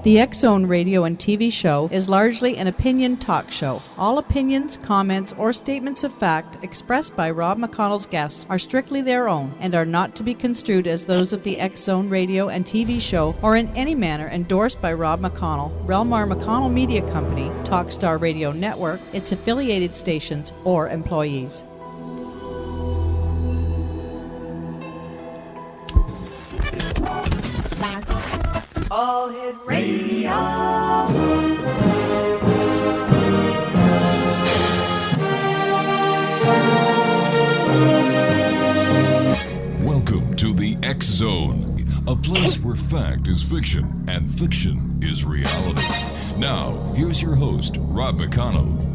The X-Zone radio and TV show is largely an opinion talk show. All opinions, comments, or statements of fact expressed by Rob McConnell's guests are strictly their own and are not to be construed as those of the X-Zone radio and TV show or in any manner endorsed by Rob McConnell, Relmar McConnell Media Company, Talkstar Radio Network, its affiliated stations, or employees. All Hit Radio. Welcome to the X Zone, a place where fact is fiction and fiction is reality. Now, here's your host, Rob McConnell.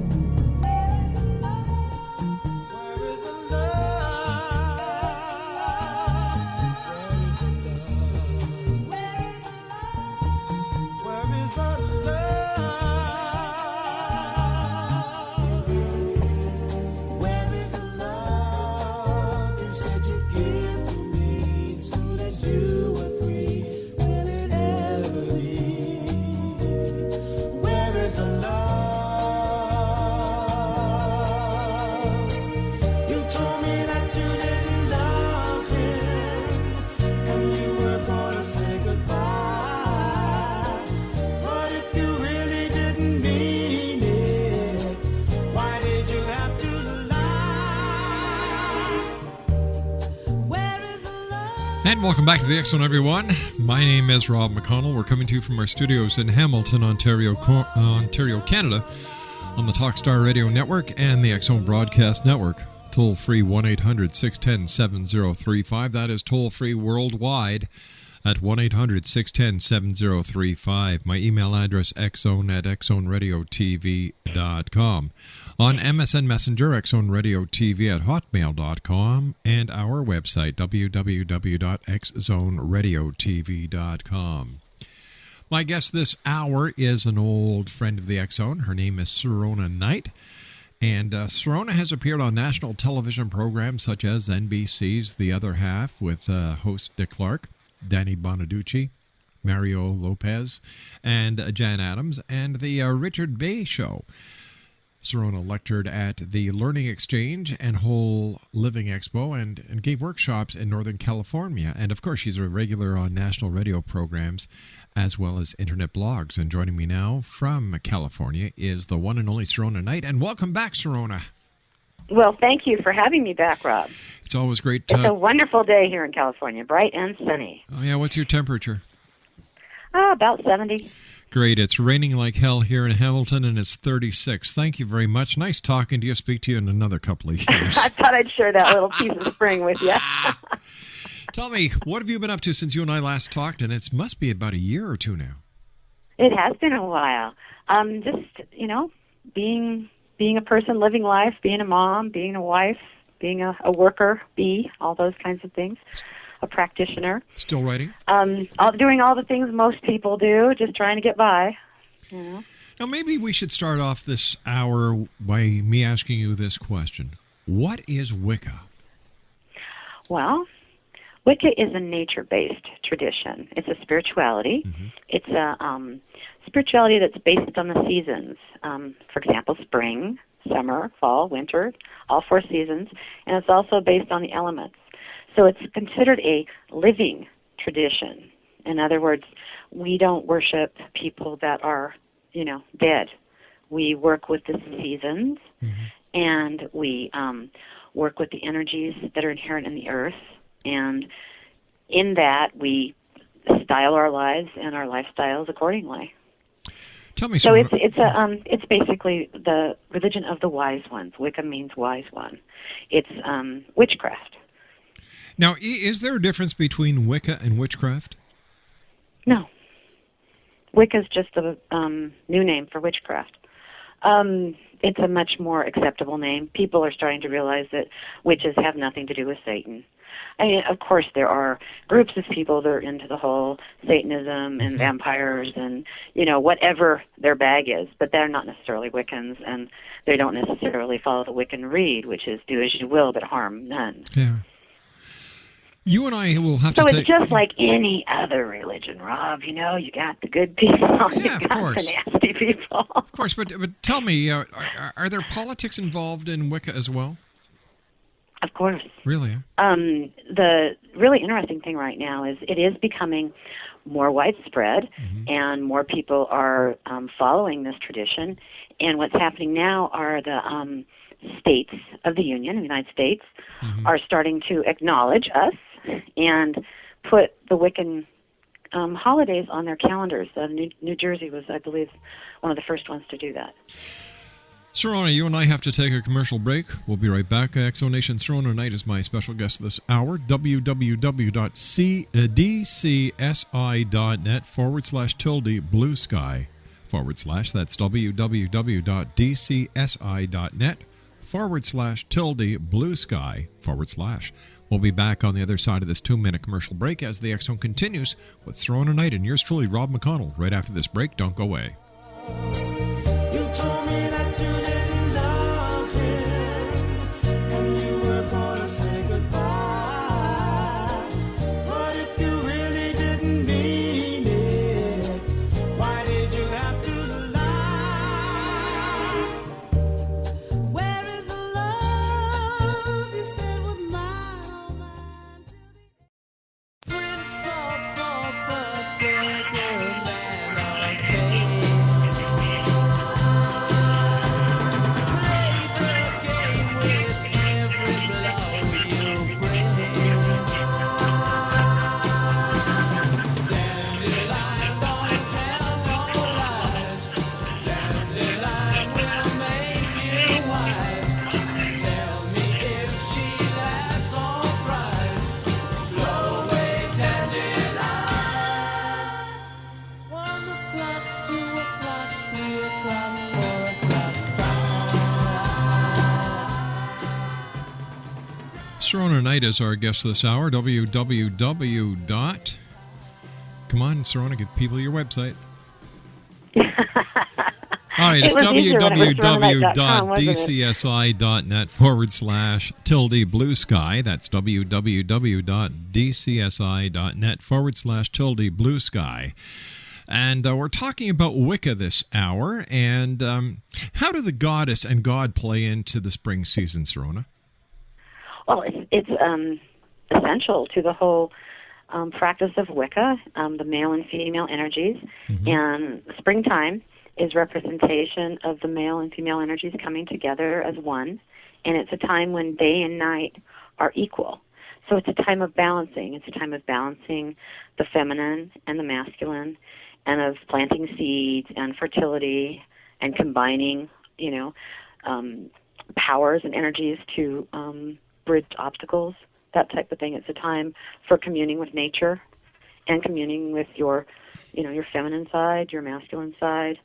And welcome back to the X-Zone, everyone. My name is Rob McConnell. We're coming to you from our studios in Hamilton, Ontario, Canada, on the Talkstar Radio Network and the X-Zone Broadcast Network. Toll-free 1-800-610-7035. That is toll-free worldwide at 1-800-610-7035. My email address, xzone@xzoneradiotv.com. On MSN Messenger, xzoneradiotv@hotmail.com, and our website, www.xzoneradiotv.com. My guest this hour is an old friend of the X-Zone. Her name is Sirona Knight. And Sirona has appeared on national television programs such as NBC's The Other Half with host Dick Clark, Danny Bonaducci, Mario Lopez, and Jan Adams, and the Richard Bay Show. Sirona lectured at the Learning Exchange and Whole Living Expo and gave workshops in Northern California. And, of course, she's a regular on national radio programs as well as internet blogs. And joining me now from California is the one and only Sirona Knight. And welcome back, Sirona. Well, thank you for having me back, Rob. It's always great. It's a wonderful day here in California, bright and sunny. Oh, yeah. What's your temperature? About 70. Great. It's raining like hell here in Hamilton, and it's 36. Thank you very much. Nice talking to you. Speak to you in another couple of years. I thought I'd share that little piece of spring with you. Tell me, what have you been up to since you and I last talked? And it must be about a year or two now. It has been a while. Just, being a person, living life, being a mom, being a wife, being a worker, all those kinds of things. A practitioner. Still writing? Doing all the things most people do, just trying to get by. Now, maybe we should start off this hour by me asking you this question. What is Wicca? Well, Wicca is a nature-based tradition. It's a spirituality. Mm-hmm. It's a spirituality that's based on the seasons. For example, spring, summer, fall, winter, all 4 seasons. And it's also based on the elements. So it's considered a living tradition. In other words, we don't worship people that are, dead. We work with the seasons, mm-hmm. and we work with the energies that are inherent in the earth. And in that, we style our lives and our lifestyles accordingly. Tell me so something. It's basically the religion of the wise ones. Wicca means wise one. It's witchcraft. Now, is there a difference between Wicca and witchcraft? No. Wicca is just a new name for witchcraft. It's a much more acceptable name. People are starting to realize that witches have nothing to do with Satan. I mean, of course, there are groups of people that are into the whole Satanism and vampires and, whatever their bag is, but they're not necessarily Wiccans, and they don't necessarily follow the Wiccan Rede, which is do as you will, but harm none. Yeah. You and I will have to So take... it's just like any other religion, Rob. You know, you got the good people, you of got course. the nasty people. Of course, but tell me, are there politics involved in Wicca as well? Of course. Really? The really interesting thing right now is it is becoming more widespread, and more people are following this tradition. And what's happening now are the states of the Union, the United States, are starting to acknowledge us and put the Wiccan holidays on their calendars. New Jersey was, I believe, one of the first ones to do that. Sirona, you and I have to take a commercial break. We'll be right back. Exonation Sirona Knight is my special guest this hour. www.dcsi.net/tilde blue sky / that's www.dcsi.net/tilde blue sky / We'll be back on the other side of this 2-minute commercial break as the X Zone continues with Sirona Knight and yours truly, Rob McConnell. Right after this break, don't go away. You told me that you didn't love him, and you were gonna say goodbye. But if you really didn't mean it, why did you have to lie? Where is the love you said was mine, oh mine? Prince of the Burger Man of Taste. Sirona Knight is our guest this hour. www. Come on, Sirona, give people your website. All right, it's www.dcsi.net / blue sky. That's www.dcsi.net / blue sky. And we're talking about Wicca this hour. And how do the goddess and god play into the spring season, Sirona? Well, it's essential to the whole practice of Wicca, the male and female energies. And springtime is representation of the male and female energies coming together as one. And it's a time when day and night are equal. So it's a time of balancing. It's a time of balancing the feminine and the masculine, and of planting seeds and fertility and combining, powers and energies to bridge obstacles, that type of thing. It's a time for communing with nature and communing with your feminine side, your masculine side,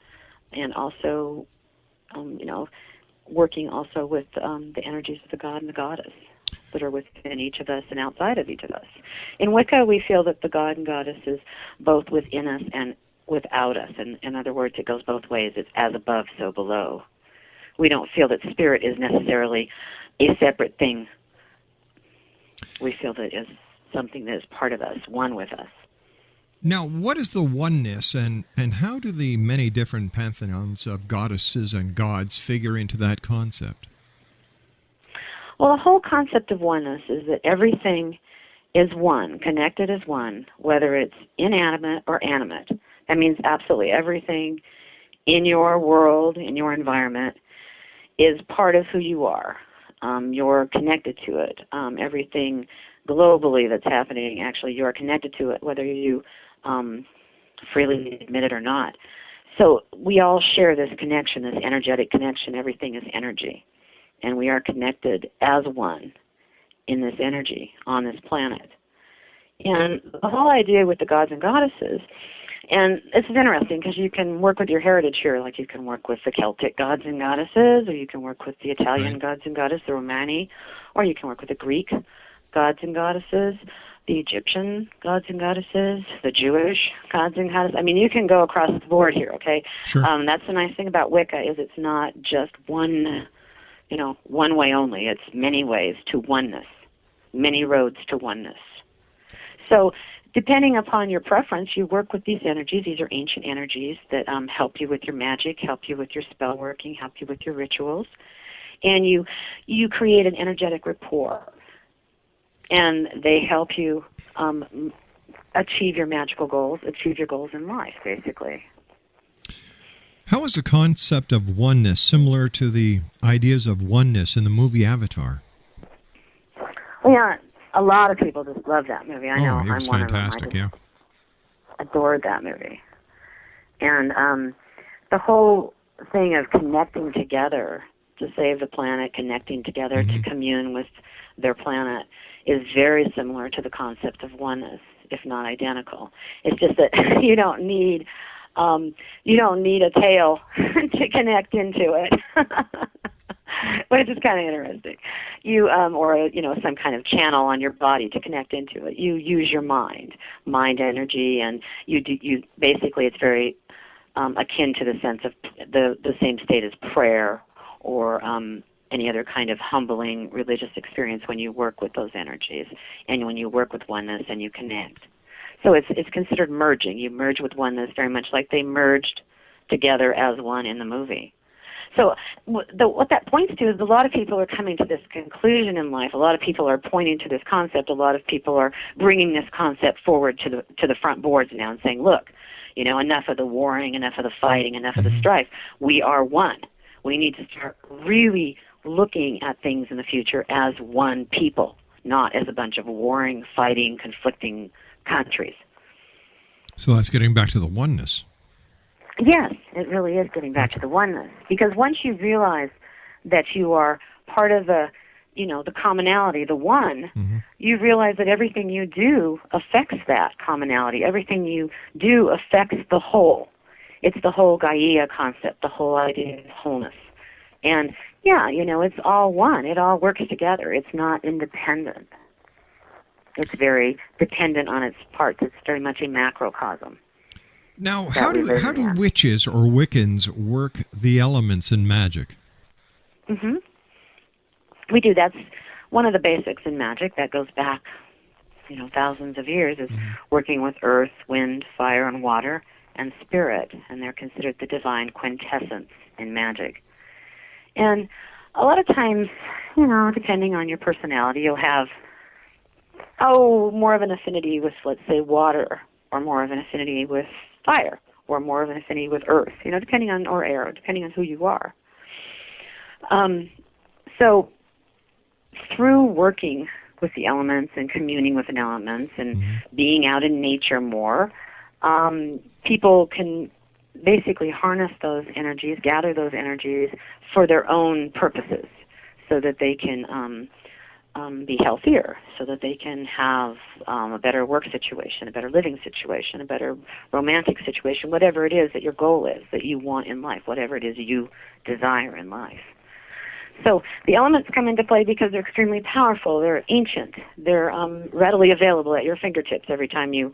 and also, working also with the energies of the god and the goddess that are within each of us and outside of each of us. In Wicca, we feel that the god and goddess is both within us and without us. And in other words, it goes both ways. It's as above, so below. We don't feel that spirit is necessarily a separate thing. We feel that it's something that is part of us, one with us. Now, what is the oneness, and how do the many different pantheons of goddesses and gods figure into that concept? Well, the whole concept of oneness is that everything is one, connected as one, whether it's inanimate or animate. That means absolutely everything in your world, in your environment, is part of who you are. You're connected to it. Everything globally that's happening, actually, you're connected to it, whether you freely admit it or not. So we all share this connection, this energetic connection. Everything is energy. And we are connected as one in this energy on this planet. And the whole idea with the gods and goddesses, and this is interesting because you can work with your heritage here, like you can work with the Celtic gods and goddesses, or you can work with the Italian gods and goddesses, the Romani, or you can work with the Greek gods and goddesses, the Egyptian gods and goddesses, the Jewish gods and goddesses. I mean, you can go across the board here, okay? Sure. That's the nice thing about Wicca is it's not just one way only. It's many ways to oneness, many roads to oneness. So depending upon your preference, you work with these energies. These are ancient energies that help you with your magic, help you with your spell working, help you with your rituals. And you create an energetic rapport. And they help you achieve your magical goals, achieve your goals in life, basically. How is the concept of oneness similar to the ideas of oneness in the movie Avatar? Well, yeah, a lot of people just love that movie. I know, it was I'm one fantastic, of them. yeah. Adored that movie. And the whole thing of connecting together to save the planet, connecting together to commune with their planet is very similar to the concept of oneness, if not identical. It's just that you don't need a tail to connect into it. But it's just kind of interesting. Or some kind of channel on your body to connect into it. You use your mind energy, and you basically it's very akin to the sense of the same state as prayer or any other kind of humbling religious experience when you work with those energies and when you work with oneness and you connect. So it's considered merging. You merge with oneness very much like they merged together as one in the movie. So what that points to is a lot of people are coming to this conclusion in life. A lot of people are pointing to this concept. A lot of people are bringing this concept forward to the front boards now and saying, look, enough of the warring, enough of the fighting, enough of the strife. We are one. We need to start really looking at things in the future as one people, not as a bunch of warring, fighting, conflicting countries. So that's getting back to the oneness. Yes, it really is getting back to the oneness. Because once you realize that you are part of the commonality, the one, you realize that everything you do affects that commonality. Everything you do affects the whole. It's the whole Gaia concept, the whole idea of wholeness. And, it's all one. It all works together. It's not independent. It's very dependent on its parts. It's very much a macrocosm. Now, how do witches or Wiccans work the elements in magic? We do. That's one of the basics in magic that goes back, thousands of years, is working with earth, wind, fire, and water, and spirit, and they're considered the divine quintessence in magic. And a lot of times, depending on your personality, you'll have, more of an affinity with, let's say, water, or more of an affinity with fire, or more of an affinity with earth, depending on, or air, depending on who you are. So through working with the elements and communing with the elements and being out in nature more, people can basically harness those energies, gather those energies for their own purposes so that they can be healthier, so that they can have a better work situation, a better living situation, a better romantic situation, whatever it is that your goal is, that you want in life, whatever it is you desire in life. So the elements come into play because they're extremely powerful. They're ancient. They're readily available at your fingertips every time you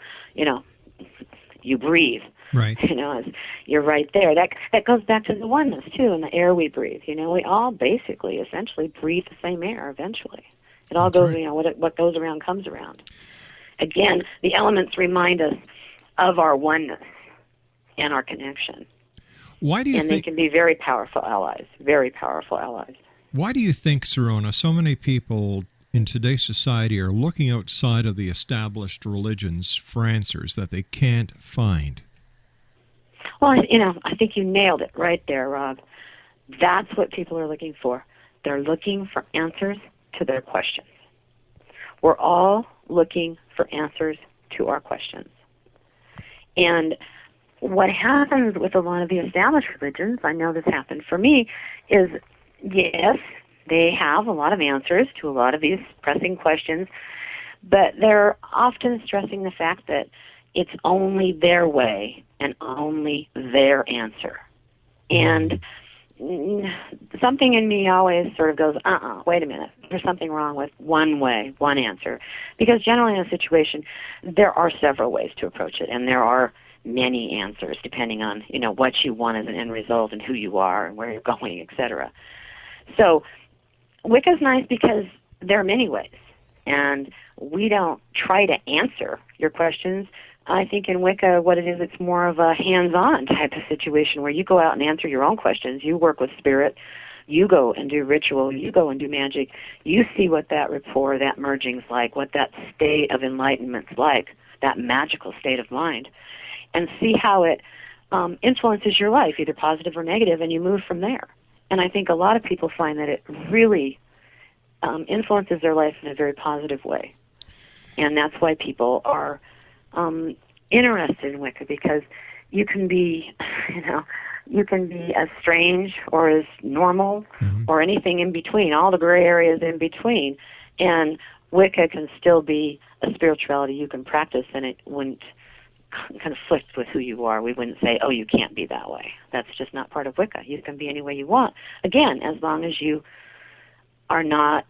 breathe. Right. You're right there. That goes back to the oneness too, and the air we breathe. We all basically, essentially, breathe the same air. Eventually, it all goes. Right. What goes around comes around. Again, the elements remind us of our oneness and our connection. Why do you think? And they can be very powerful allies. Very powerful allies. Why do you think, Sirona, so many people in today's society are looking outside of the established religions for answers that they can't find? Well, I think you nailed it right there, Rob. That's what people are looking for. They're looking for answers to their questions. We're all looking for answers to our questions. And what happens with a lot of the established religions, I know this happened for me, is yes, they have a lot of answers to a lot of these pressing questions, but they're often stressing the fact that it's only their way and only their answer. And something in me always sort of goes, wait a minute, there's something wrong with one way, one answer. Because generally in a situation, there are several ways to approach it, and there are many answers depending on, what you want as an end result and who you are and where you're going, etc. So Wicca's nice because there are many ways. And we don't try to answer your questions. I think in Wicca, what it is, it's more of a hands-on type of situation where you go out and answer your own questions. You work with spirit. You go and do ritual. You go and do magic. You see what that rapport, that merging's like, what that state of enlightenment's like, that magical state of mind, and see how it influences your life, either positive or negative, and you move from there. And I think a lot of people find that it really influences their life in a very positive way. And that's why people are interested in Wicca, because you can be, you can be as strange or as normal or anything in between, all the gray areas in between. And Wicca can still be a spirituality you can practice, and it wouldn't conflict with who you are. We wouldn't say, oh, you can't be that way. That's just not part of Wicca. You can be any way you want. Again, as long as you are not,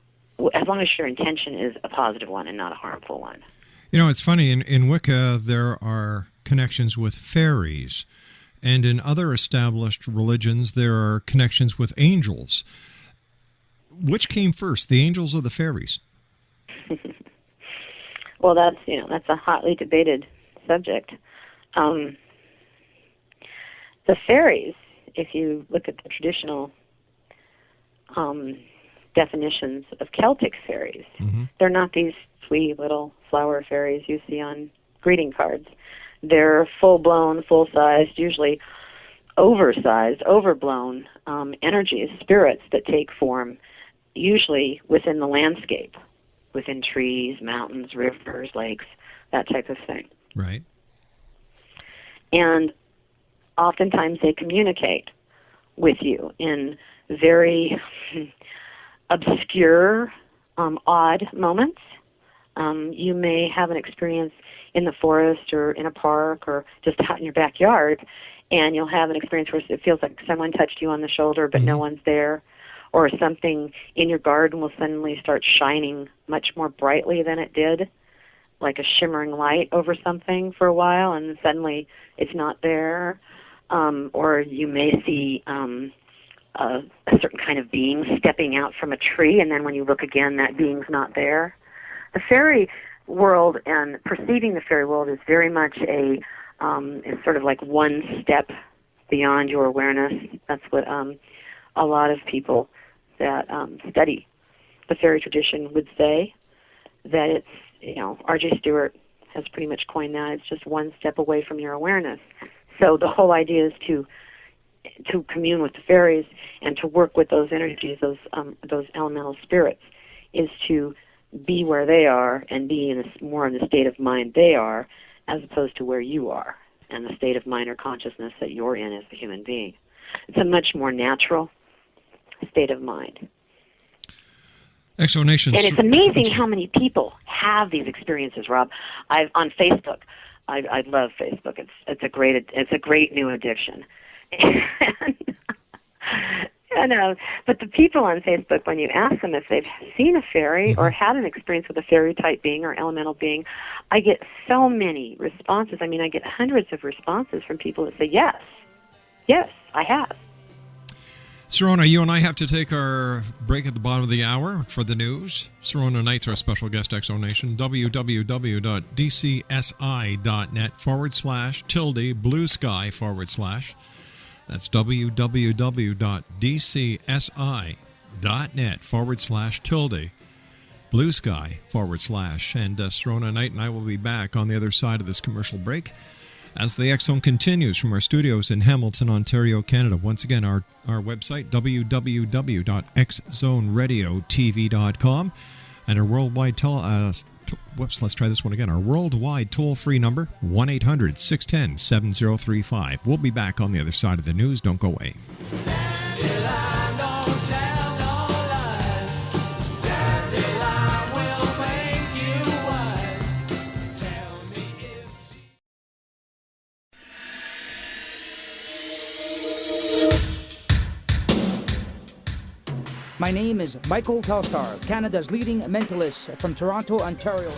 as long as your intention is a positive one and not a harmful one. It's funny, in Wicca there are connections with fairies, and in other established religions there are connections with angels. Which came first, the angels or the fairies? Well, that's a hotly debated subject. The fairies, if you look at the traditional definitions of Celtic fairies, they're not these sweet little flower fairies you see on greeting cards. They're full-blown, full-sized, usually oversized, overblown energies, spirits that take form usually within the landscape, within trees, mountains, rivers, lakes, that type of thing. Right. And oftentimes they communicate with you in very obscure, odd moments. You may have an experience in the forest or in a park or just out in your backyard, and you'll have an experience where it feels like someone touched you on the shoulder but no one's there, or something in your garden will suddenly start shining much more brightly than it did, like a shimmering light over something for a while, and suddenly it's not there. Or you may see a certain kind of being stepping out from a tree, and then when you look again, that being's not there. The fairy world and perceiving the fairy world is very much is sort of like one step beyond your awareness. That's what a lot of people that study the fairy tradition would say, that it's, R.J. Stewart has pretty much coined that. It's just one step away from your awareness. So the whole idea is to commune with the fairies and to work with those energies, those elemental spirits, is to be where they are and be more in the state of mind they are, as opposed to where you are and the state of mind or consciousness that you're in as a human being. It's a much more natural state of mind. Exonation. And it's amazing how many people have these experiences, Rob. On Facebook, I love Facebook. It's a great new addiction. But the people on Facebook, when you ask them if they've seen a fairy or had an experience with a fairy-type being or elemental being, I get so many responses. I mean, I get hundreds of responses from people that say, yes, I have. Sirona, you and I have to take our break at the bottom of the hour for the news. Sirona Knight's our special guest, Exonation. www.dcsi.net/tilde/blue sky/. That's www.dcsi.net/tilde blue sky/. And Sirona Knight and I will be back on the other side of this commercial break as the X Zone continues from our studios in Hamilton, Ontario, Canada. Once again, our website, www.xzoneradiotv.com, and our worldwide let's try this one again. Our worldwide toll-free number, 1-800-610-7035. We'll be back on the other side of the news. Don't go away. My name is Michael Telstar, Canada's leading mentalist from Toronto, Ontario.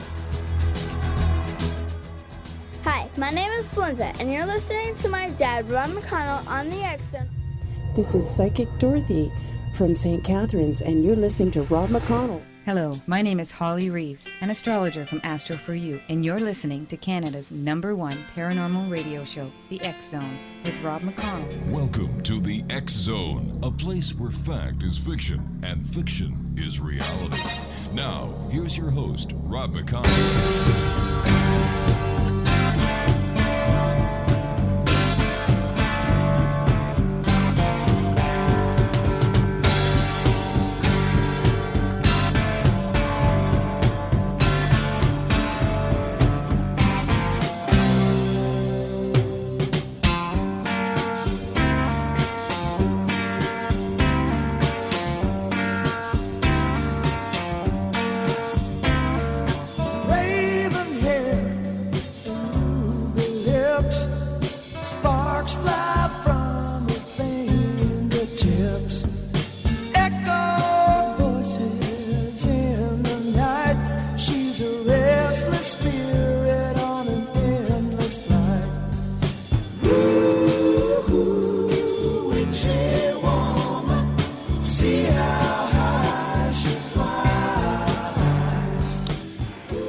Hi, my name is Gwilda, and you're listening to my dad, Rob McConnell, on the Expo. This is Psychic Dorothy from St. Catharines, and you're listening to Rob McConnell. Hello, my name is Holly Reeves, an astrologer from Astro For You, and you're listening to Canada's #1 paranormal radio show, The X Zone, with Rob McConnell. Welcome to the X Zone, a place where fact is fiction and fiction is reality. Now, here's your host, Rob McConnell.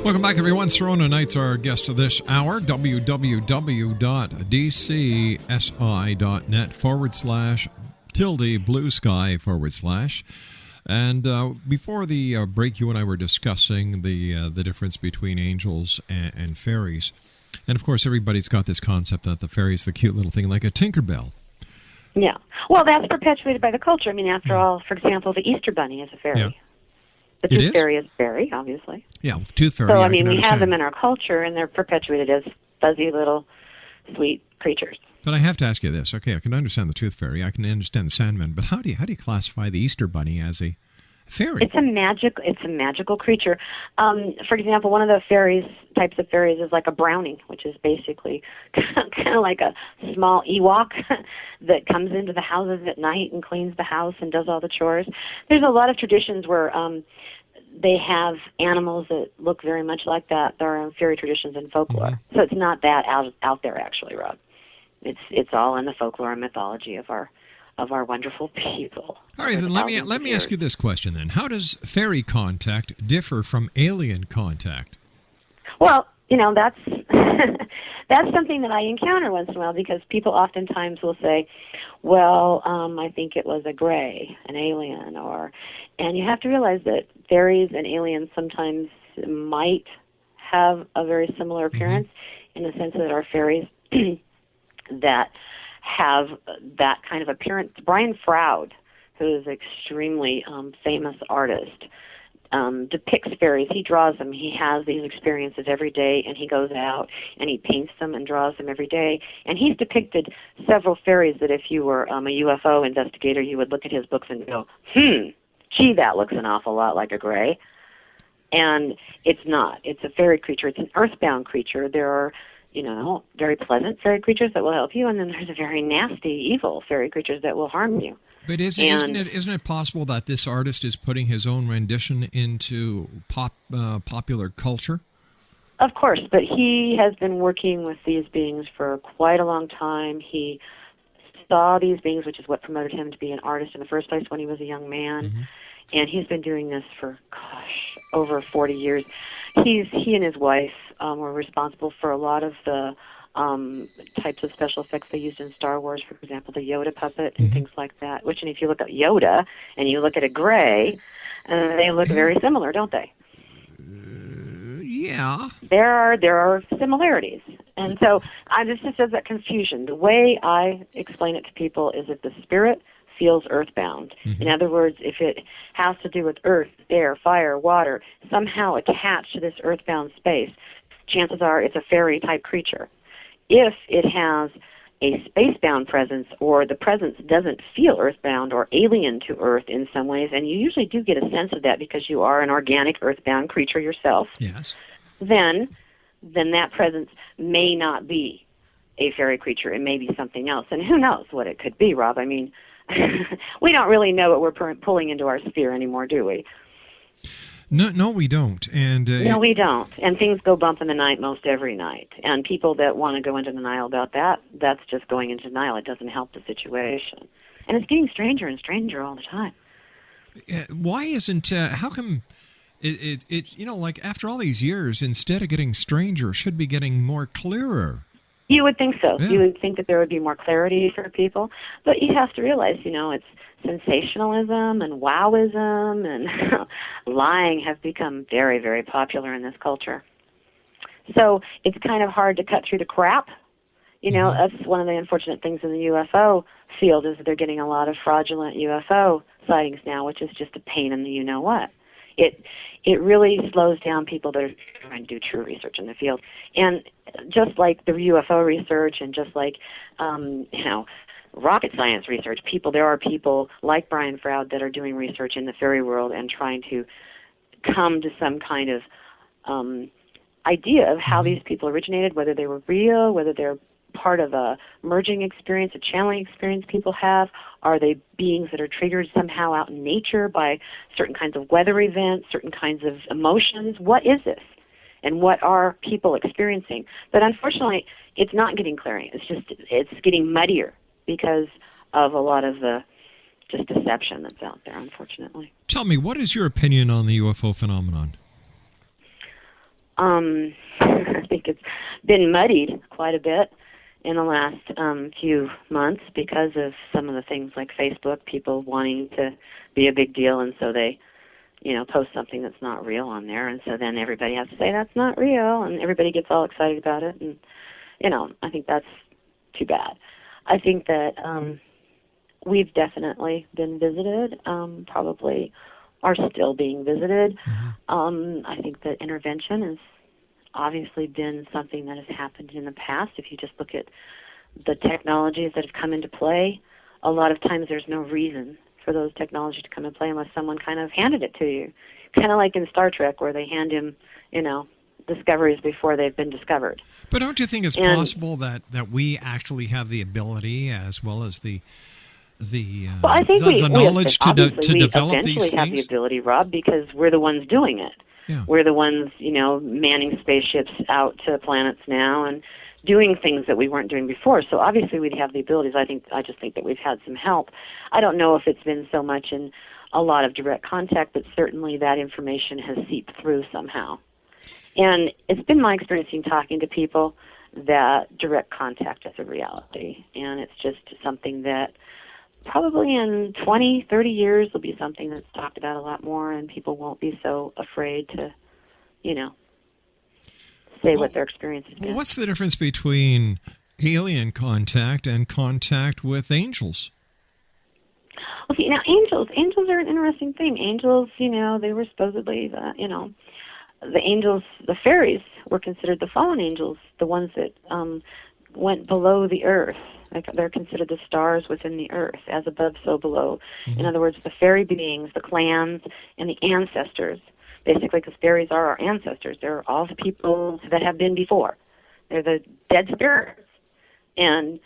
Welcome back, everyone. Sirona Knight's our guest of this hour. www.dcsi.net/tilde/blue sky/. And before the break, you and I were discussing the difference between angels and fairies. And, of course, everybody's got this concept that the fairy's the cute little thing like a Tinkerbell. Yeah. Well, that's perpetuated by the culture. I mean, after all, for example, the Easter Bunny is a fairy. Yeah. The tooth fairy is a fairy, obviously. Yeah, tooth fairy. So, I mean, we have them in our culture, and they're perpetuated as fuzzy little sweet creatures. But I have to ask you this. Okay, I can understand the tooth fairy. I can understand the Sandman. But how do you classify the Easter Bunny as a fairy? It's a magical creature. For example, one of the types of fairies is like a brownie, which is basically kind of like a small Ewok that comes into the houses at night and cleans the house and does all the chores. There's a lot of traditions where they have animals that look very much like that. There are fairy traditions in folklore. Mm-hmm. So it's not that out there, actually, Rob. It's all in the folklore and mythology of our wonderful people. All right, then let me ask you this question then. How does fairy contact differ from alien contact? Well, that's that's something that I encounter once in a while, because people oftentimes will say, well, I think it was a gray, an alien, and you have to realize that fairies and aliens sometimes might have a very similar appearance, in the sense that our fairies that have that kind of appearance. Brian Froud, who is an extremely famous artist, depicts fairies. He draws them. He has these experiences every day, and he goes out and he paints them and draws them every day. And he's depicted several fairies that if you were a UFO investigator, you would look at his books and go, gee, that looks an awful lot like a gray. And it's not. It's a fairy creature. It's an earthbound creature. There are very pleasant fairy creatures that will help you, and then there's a very nasty, evil fairy creatures that will harm you. But isn't it possible that this artist is putting his own rendition into popular culture? Of course, but he has been working with these beings for quite a long time. He saw these beings, which is what promoted him to be an artist in the first place when he was a young man. Mm-hmm. And he's been doing this for, over 40 years. He and his wife were responsible for a lot of the types of special effects they used in Star Wars, for example, the Yoda puppet and things like that. Which, and if you look at Yoda and you look at a gray, they look very similar, don't they? Yeah. There are similarities. And so this just says that confusion. The way I explain it to people is if the spirit feels earthbound. Mm-hmm. In other words, if it has to do with earth, air, fire, water, somehow attached to this earthbound space, chances are it's a fairy-type creature. If it has a space-bound presence, or the presence doesn't feel earthbound or alien to Earth in some ways, and you usually do get a sense of that because you are an organic earthbound creature yourself, yes, then that presence may not be a fairy creature. It may be something else. And who knows what it could be, Rob? I mean, we don't really know what we're pulling into our sphere anymore, do we? No, we don't. And no, we don't. And things go bump in the night most every night. And people that want to go into denial about that, that's just going into denial. It doesn't help the situation. And it's getting stranger and stranger all the time. Why isn't, how come It's like after all these years, instead of getting stranger, it should be getting more clearer. You would think so. Yeah. You would think that there would be more clarity for people. But you have to realize, it's sensationalism and wowism and lying have become very, very popular in this culture. So it's kind of hard to cut through the crap. That's one of the unfortunate things in the UFO field is that they're getting a lot of fraudulent UFO sightings now, which is just a pain in the you-know-what. It really slows down people that are trying to do true research in the field. And just like the UFO research and just like, rocket science research, there are people like Brian Froud that are doing research in the fairy world and trying to come to some kind of idea of how these people originated, whether they were real, whether they're part of a merging experience, a channeling experience people have. Are they beings that are triggered somehow out in nature by certain kinds of weather events, certain kinds of emotions? What is this? And what are people experiencing? But unfortunately, it's not getting clearer. It's getting muddier because of a lot of the just deception that's out there, unfortunately. Tell me, what is your opinion on the UFO phenomenon? I think it's been muddied quite a bit in the last few months because of some of the things like Facebook, people wanting to be a big deal, and so they, post something that's not real on there, and so then everybody has to say that's not real, and everybody gets all excited about it, and, I think that's too bad. I think that we've definitely been visited, probably are still being visited. I think that intervention has obviously been something that has happened in the past. If you just look at the technologies that have come into play, a lot of times there's no reason for those technologies to come into play unless someone kind of handed it to you. Kind of like in Star Trek where they hand him, discoveries before they've been discovered. But don't you think it's possible that we actually have the ability as well as the I think the knowledge to develop these things? We eventually have the ability, Rob, because we're the ones doing it. Yeah. We're the ones, manning spaceships out to planets now and doing things that we weren't doing before. So obviously we'd have the abilities. I just think that we've had some help. I don't know if it's been so much in a lot of direct contact, but certainly that information has seeped through somehow. And it's been my experience in talking to people that direct contact is a reality. And it's just something that probably in 20, 30 years will be something that's talked about a lot more, and people won't be so afraid to, say what their experience has been. What's the difference between alien contact and contact with angels? Okay, now angels are an interesting thing. Angels, they were supposedly, the angels, the fairies were considered the fallen angels, the ones that went below the earth. They're considered the stars within the earth, as above, so below. In other words, the fairy beings, the clans, and the ancestors, basically, because fairies are our ancestors. They're all the people that have been before. They're the dead spirits. And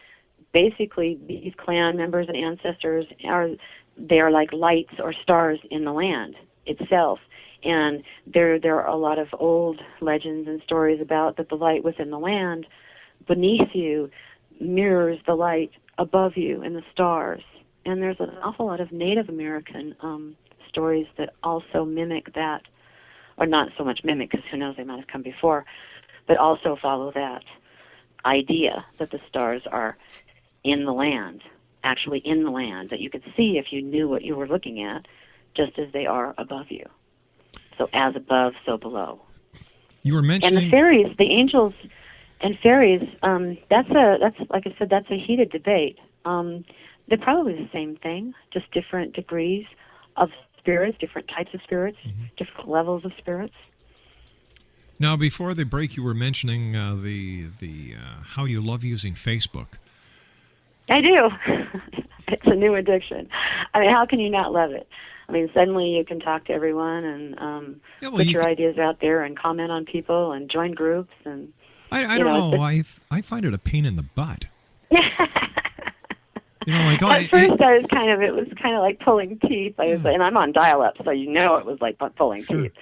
basically, these clan members and ancestors they are like lights or stars in the land itself. And there are a lot of old legends and stories about that the light within the land beneath you mirrors the light above you in the stars. And there's an awful lot of Native American stories that also mimic that, or not so much mimic, because who knows, they might have come before, but also follow that idea that the stars are in the land, actually in the land, that you could see if you knew what you were looking at, just as they are above you. So as above, so below. You were mentioning... And the fairies, the angels and fairies, that's like I said, that's a heated debate. They're probably the same thing, just different degrees of spirits, different types of spirits, different levels of spirits. Now, before the break, you were mentioning the how you love using Facebook. I do. It's a new addiction. I mean, how can you not love it? I mean, suddenly you can talk to everyone and put your ideas out there and comment on people and join groups. And I don't know. I find it a pain in the butt. At first, it was kind of like pulling teeth. And I'm on dial-up, so it was like pulling teeth.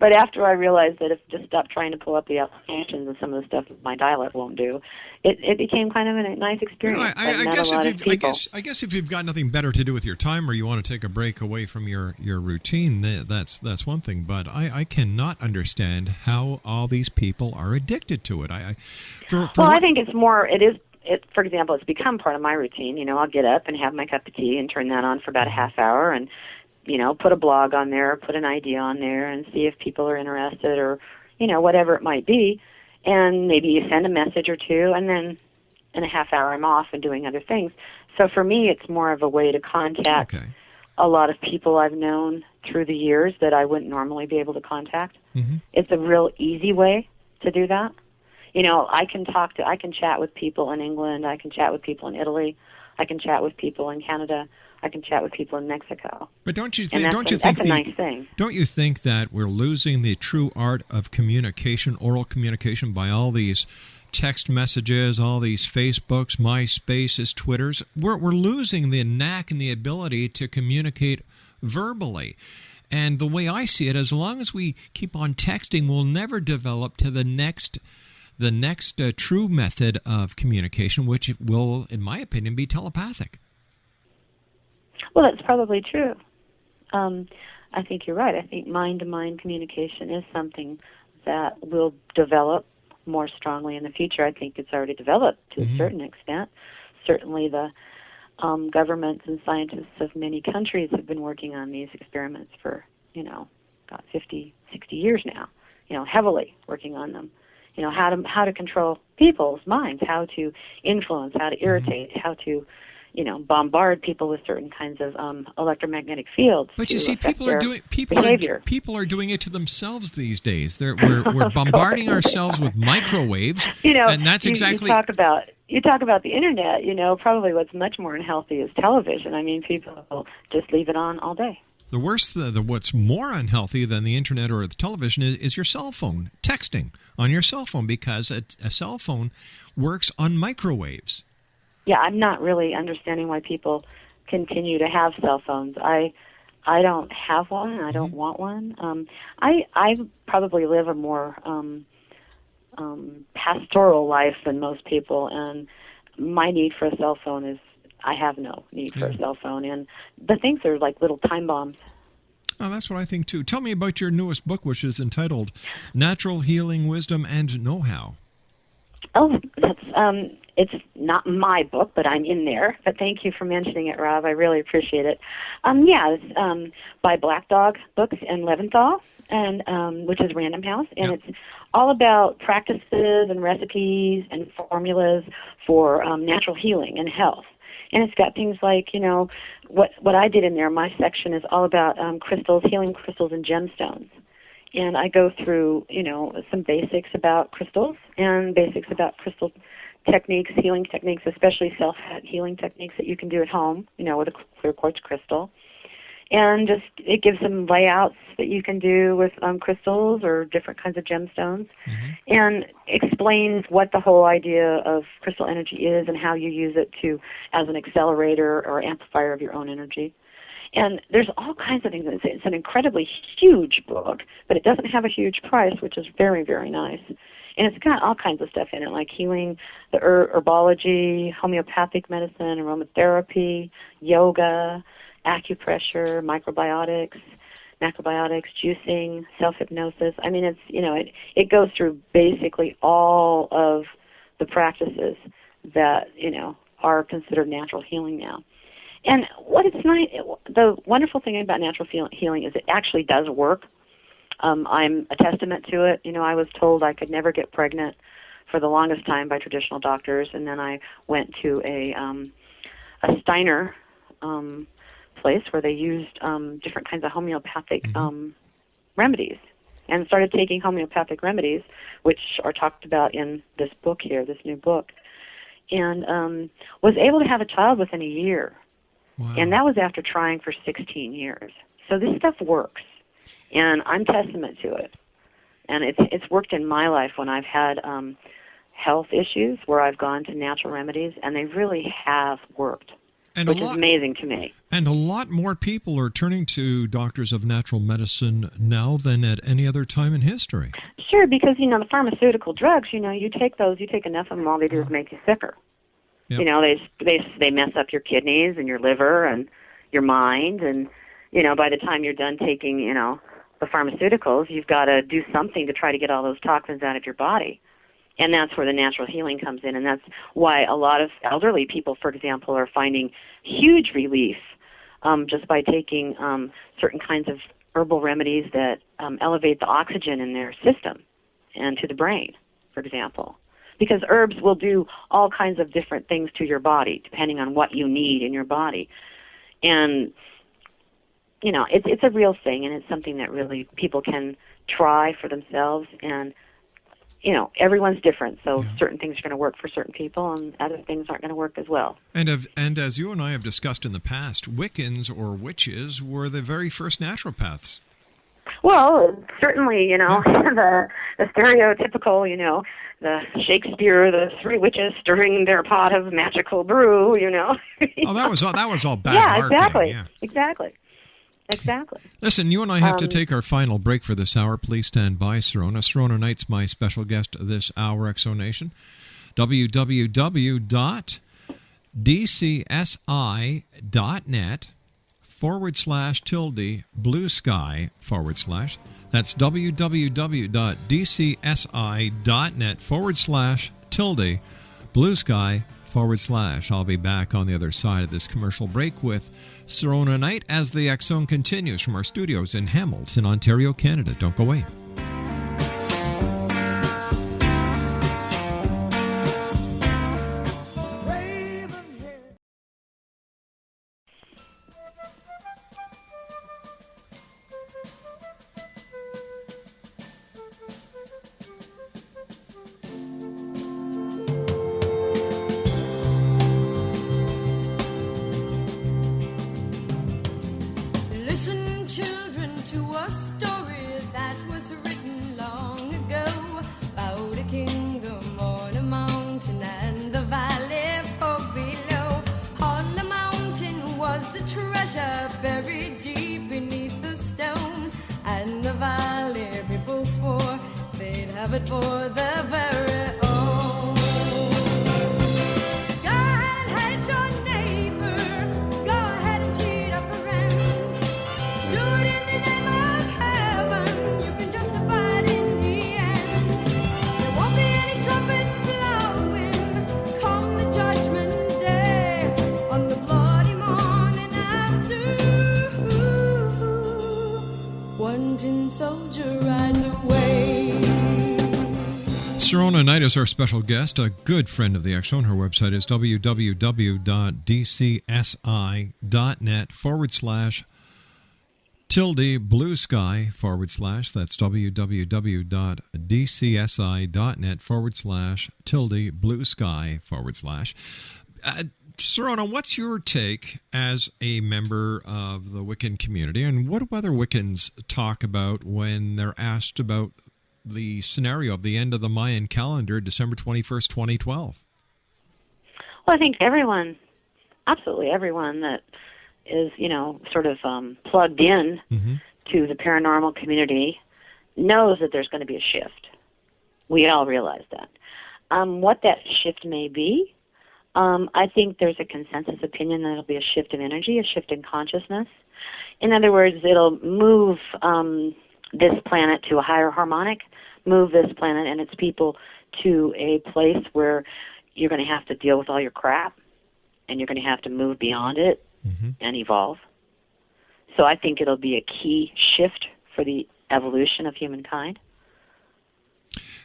But after I realized that if just stop trying to pull up the applications and some of the stuff my dialect won't do, it became kind of a nice experience. I guess if you've got nothing better to do with your time, or you want to take a break away from your routine, that's one thing. But I cannot understand how all these people are addicted to it. I think it's more. For example, it's become part of my routine. You know, I'll get up and have my cup of tea and turn that on for about a half hour and, you know, put a blog on there, put an idea on there and see if people are interested or, you know, whatever it might be. And maybe you send a message or two, and then in a half hour I'm off and doing other things. So for me, it's more of a way to contact a lot of people I've known through the years that I wouldn't normally be able to contact. Mm-hmm. It's a real easy way to do that. You know, I can chat with people in England, I can chat with people in Italy, I can chat with people in Canada, I can chat with people in Mexico. But don't you think that's a nice thing. Don't you think that we're losing the true art of communication, oral communication, by all these text messages, all these Facebooks, MySpaces, Twitters? We're losing the knack and the ability to communicate verbally. And the way I see it, as long as we keep on texting, we'll never develop to the next true method of communication, which will, in my opinion, be telepathic. Well, that's probably true. I think you're right. I think mind-to-mind communication is something that will develop more strongly in the future. I think it's already developed to a certain extent. Certainly the governments and scientists of many countries have been working on these experiments for, 50, 60 years now, heavily working on them. How to control people's minds, how to influence, how to irritate, how to, bombard people with certain kinds of electromagnetic fields. But you see, people are doing it to themselves these days. We're bombarding ourselves with microwaves, and that's exactly. You talk about the internet. Probably what's much more unhealthy is television. I mean, people will just leave it on all day. The worst, what's more unhealthy than the internet or the television is your cell phone, texting on your cell phone, because a cell phone works on microwaves. Yeah, I'm not really understanding why people continue to have cell phones. I don't have one, and I don't want one. I probably live a more pastoral life than most people, and my need for a cell phone is, I have no need for a cell phone, and the things are like little time bombs. Oh, that's what I think, too. Tell me about your newest book, which is entitled Natural Healing, Wisdom, and Know-How. Oh, it's not my book, but I'm in there. But thank you for mentioning it, Rob. I really appreciate it. It's by Black Dog Books and Leventhal, and which is Random House, and it's all about practices and recipes and formulas for natural healing and health. And it's got things like, what I did in there. My section is all about crystals, healing crystals and gemstones. And I go through, some basics about crystals and basics about crystal techniques, healing techniques, especially self-healing techniques that you can do at home, with a clear quartz crystal. And just it gives some layouts that you can do with crystals or different kinds of gemstones, and explains what the whole idea of crystal energy is and how you use it as an accelerator or amplifier of your own energy. And there's all kinds of things. It's an incredibly huge book, but it doesn't have a huge price, which is very, very nice. And it's got all kinds of stuff in it, like healing, the herbology, homeopathic medicine, aromatherapy, yoga, acupressure, macrobiotics, juicing, self-hypnosis. I mean, it's, it goes through basically all of the practices that, are considered natural healing now. And what it's nice, the wonderful thing about natural healing is it actually does work. I'm a testament to it. I was told I could never get pregnant for the longest time by traditional doctors, and then I went to a Steiner place where they used different kinds of homeopathic remedies, and started taking homeopathic remedies, which are talked about in this book here, this new book, and was able to have a child within a year. Wow. And that was after trying for 16 years. So this stuff works, and I'm testament to it. And it's worked in my life when I've had health issues where I've gone to natural remedies, and they really have worked. which is amazing to me. And a lot more people are turning to doctors of natural medicine now than at any other time in history. Sure, because, the pharmaceutical drugs, you take those, you take enough of them, all they do is make you sicker. Yep. They mess up your kidneys and your liver and your mind, and, by the time you're done taking, the pharmaceuticals, you've got to do something to try to get all those toxins out of your body. And that's where the natural healing comes in, and that's why a lot of elderly people, for example, are finding huge relief just by taking certain kinds of herbal remedies that elevate the oxygen in their system and to the brain, for example. Because herbs will do all kinds of different things to your body, depending on what you need in your body. And, it's a real thing, and it's something that really people can try for themselves. And, everyone's different, so certain things are going to work for certain people, and other things aren't going to work as well. And as you and I have discussed in the past, Wiccans or witches were the very first naturopaths. Well, certainly, the stereotypical, the Shakespeare, the three witches stirring their pot of magical brew, Oh, that was all bad marketing. Exactly. Listen, you and I have to take our final break for this hour. Please stand by, Sirona. Sirona Knight's my special guest this hour, Exonation. www.dcsi.net/tilde/blue sky/. That's www.dcsi.net/tilde/blue sky/. I'll be back on the other side of this commercial break with Sirona Knight as the X Zone continues from our studios in Hamilton, Ontario, Canada. Don't go away. Sirona Knight is our special guest, a good friend of the X Zone. Her website is www.dcsi.net/tilde/blue sky/. That's www.dcsi.net/tilde/blue sky/. Sirona, what's your take as a member of the Wiccan community, and what do other Wiccans talk about when they're asked about the scenario of the end of the Mayan calendar, December 21st, 2012? Well, I think absolutely everyone that is, sort of plugged in to the paranormal community knows that there's going to be a shift. We all realize that. What that shift may be, I think there's a consensus opinion that it'll be a shift of energy, a shift in consciousness. In other words, it'll move this planet to a higher harmonic, move this planet and its people to a place where you're going to have to deal with all your crap, and you're going to have to move beyond it and evolve. So I think it'll be a key shift for the evolution of humankind.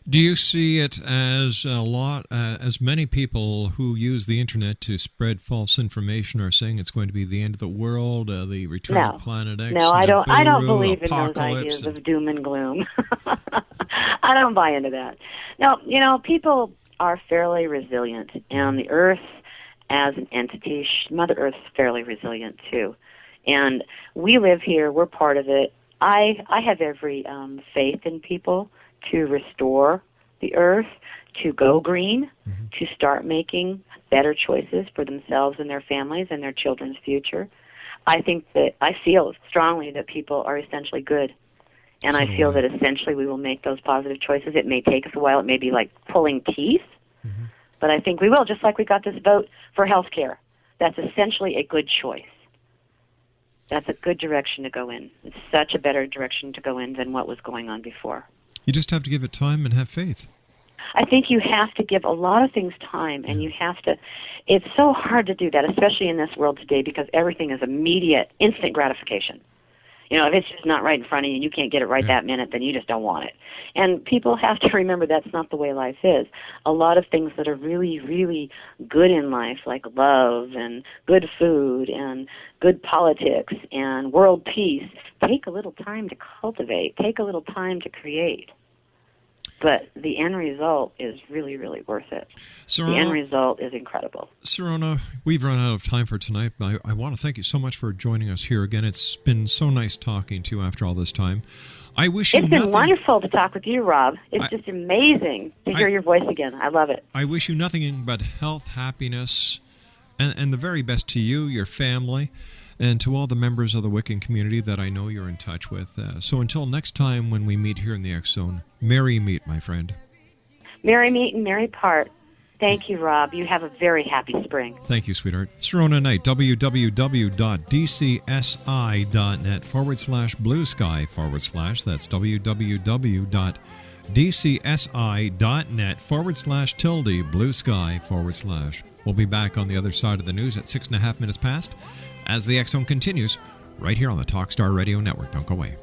Do you see it as as many people who use the internet to spread false information are saying it's going to be the end of the world, the return of Planet X? No, I don't believe in those ideas of doom and gloom. I don't buy into that. No, people are fairly resilient, and the Earth as an entity, Mother Earth's fairly resilient too. And we live here, we're part of it. I have every faith in people to restore the Earth, to go green, to start making better choices for themselves and their families and their children's future. I feel strongly that people are essentially good. And I feel that essentially we will make those positive choices. It may take us a while. It may be like pulling teeth. Mm-hmm. But I think we will, just like we got this vote for health care. That's essentially a good choice. That's a good direction to go in. It's such a better direction to go in than what was going on before. You just have to give it time and have faith. I think you have to give a lot of things time, and you have to. It's so hard to do that, especially in this world today, because everything is immediate, instant gratification. You know, if it's just not right in front of you and you can't get it right that minute, then you just don't want it. And people have to remember that's not the way life is. A lot of things that are really, really good in life, like love and good food and good politics and world peace, take a little time to cultivate, take a little time to create. But the end result is really, really worth it. Sirona, the end result is incredible. Sirona, we've run out of time for tonight. I want to thank you so much for joining us here again. It's been so nice talking to you after all this time. I wish you It's been wonderful to talk with you, Rob. It's just amazing to hear your voice again. I love it. I wish you nothing but health, happiness, and the very best to you, your family, and to all the members of the Wiccan community that I know you're in touch with. So until next time when we meet here in the X Zone, merry meet, my friend. Merry meet and merry part. Thank you, Rob. You have a very happy spring. Thank you, sweetheart. Sirona Knight, www.dcsi.net/blue sky/. That's www.dcsi.net/blue sky/. We'll be back on the other side of the news at 6.5 minutes past as the X Zone continues right here on the Talkstar Radio Network. Don't go away.